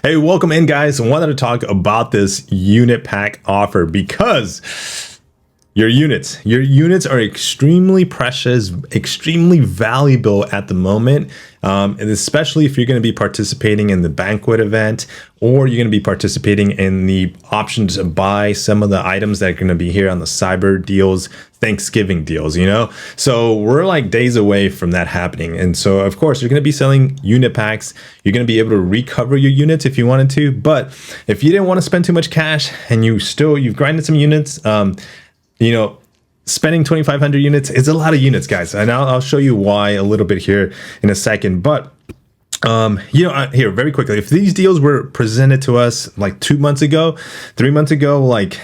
Hey, welcome in, guys. I wanted to talk about this unit pack offer because your units are extremely precious, extremely valuable at the moment, and especially if you're going to be participating in the banquet event or you're going to be participating in the option to buy some of the items that are going to be here on the Cyber deals, Thanksgiving deals, So we're like days away from that happening. And so, of course, you're going to be selling unit packs. You're going to be able to recover your units if you wanted to. But if you didn't want to spend too much cash and you've grinded some units, spending 2,500 units is a lot of units, guys. And I'll show you why a little bit here in a second. But here very quickly, if these deals were presented to us like 2 months ago, 3 months ago, like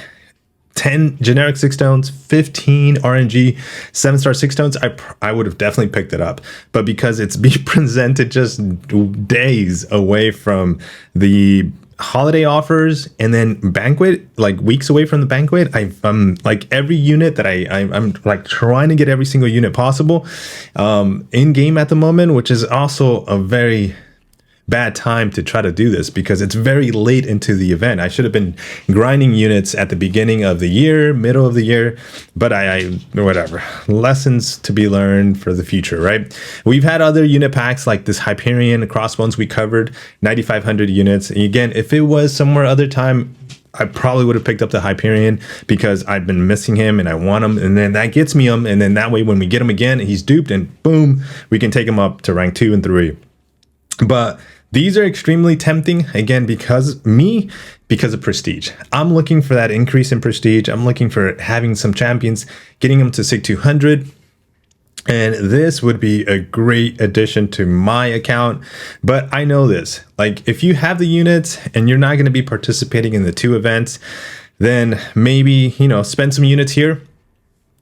10 generic 6 stones, 15 RNG 7-star 6 stones, I would have definitely picked it up. But because it's being presented just days away from the holiday offers and then banquet, like weeks away from the banquet, I'm like every unit that I'm like trying to get every single unit possible in game at the moment, which is also a very bad time to try to do this because it's very late into the event. I should have been grinding units at the beginning of the year, middle of the year, but whatever. Lessons to be learned for the future, right? We've had other unit packs like this Hyperion Crossbones we covered, 9,500 units. And again, if it was somewhere other time, I probably would have picked up the Hyperion because I've been missing him and I want him. And then that gets me him. And then that way, when we get him again, he's duped and boom, we can take him up to rank 2 and 3. But these are extremely tempting, again, because of prestige. I'm looking for that increase in prestige. I'm looking for having some champions, getting them to SIG 200. And this would be a great addition to my account. But I know this, like if you have the units and you're not going to be participating in the 2 events, then maybe, spend some units here.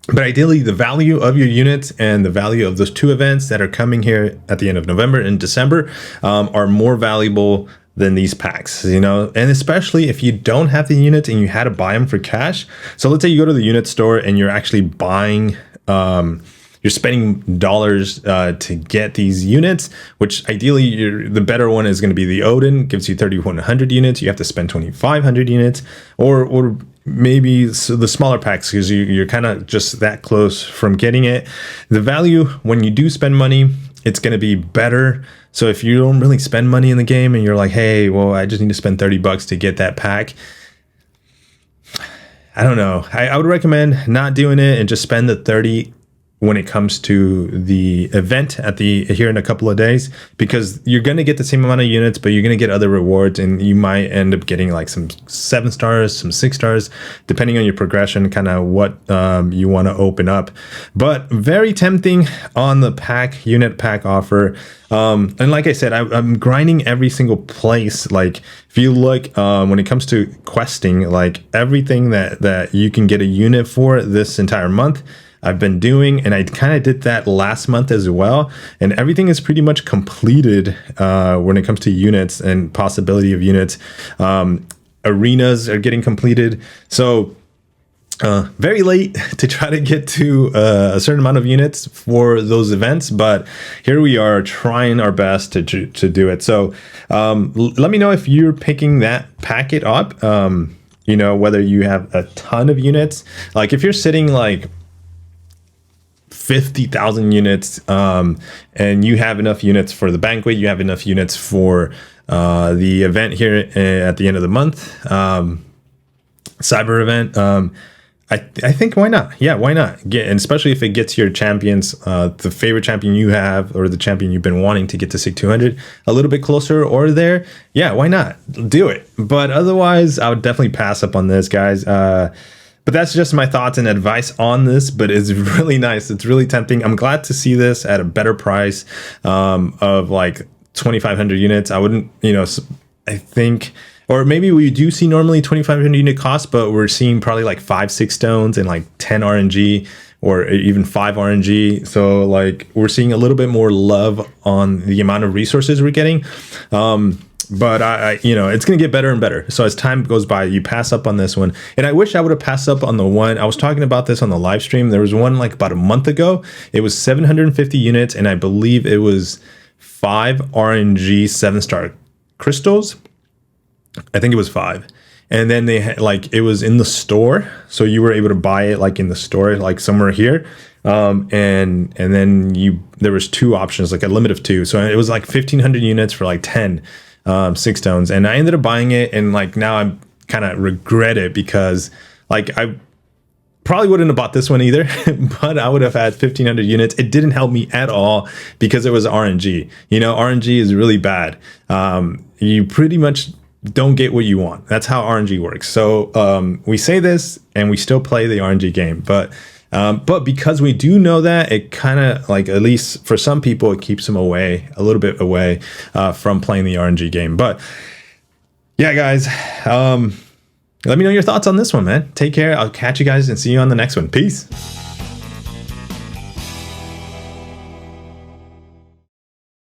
But ideally, the value of your units and the value of those 2 events that are coming here at the end of November and December are more valuable than these packs, and especially if you don't have the units and you had to buy them for cash. So let's say you go to the unit store and you're actually buying, you're spending dollars to get these units, which ideally the better one is going to be the Odin, gives you 3,100 units. You have to spend 2,500 units, or maybe the smaller packs because you're kind of just that close from getting it. The value when you do spend money, it's going to be better. So if you don't really spend money in the game and you're like, hey, well, I just need to spend $30 to get that pack, I don't know. I would recommend not doing it and just spend the 30 when it comes to the event here in a couple of days, because you're going to get the same amount of units, but you're going to get other rewards and you might end up getting like some 7 stars, some 6 stars, depending on your progression, kind of what you want to open up. But very tempting on the unit pack offer. And like I said, I'm grinding every single place. Like if you look, when it comes to questing, like everything that you can get a unit for this entire month, I've been doing, and I kind of did that last month as well. And everything is pretty much completed when it comes to units and possibility of units. Arenas are getting completed. So very late to try to get to a certain amount of units for those events, but here we are trying our best to do it. So let me know if you're picking that packet up, whether you have a ton of units. Like if you're sitting like 50,000 units and you have enough units for the banquet, you have enough units for the event here at the end of the month, cyber event, I think why not? Yeah, why not? And especially if it gets your champions, the favorite champion you have or the champion you've been wanting to get to SIG 200 a little bit closer or there. Yeah, why not? Do it. But otherwise, I would definitely pass up on this, guys. But that's just my thoughts and advice on this, but it's really nice. It's really tempting. I'm glad to see this at a better price of like 2,500 units. I wouldn't, I think, or maybe we do see normally 2,500 unit cost, but we're seeing probably like 5-6 stones and like 10 RNG or even 5 RNG. So like we're seeing a little bit more love on the amount of resources we're getting. But it's going to get better and better. So as time goes by, you pass up on this one. And I wish I would have passed up on the one. I was talking about this on the live stream. There was one like about a month ago. It was 750 units. And I believe it was 5 RNG 7-star crystals. I think it was 5. And then they had like, it was in the store, so you were able to buy it like in the store, like somewhere here. And then there was 2 options, like a limit of 2. So it was like 1,500 units for like 10 6 tones. And I ended up buying it, and like now I'm kind of regret it because like I probably wouldn't have bought this one either, but I would have had 1,500 units. It didn't help me at all because it was RNG. You know, RNG is really bad. You pretty much don't get what you want. That's how RNG works. So we say this and we still play the RNG game, but because we do know that, it kind of like, at least for some people, it keeps them away, a little bit away from playing the RNG game. But yeah, guys, let me know your thoughts on this one, man. Take care. I'll catch you guys and see you on the next one. Peace.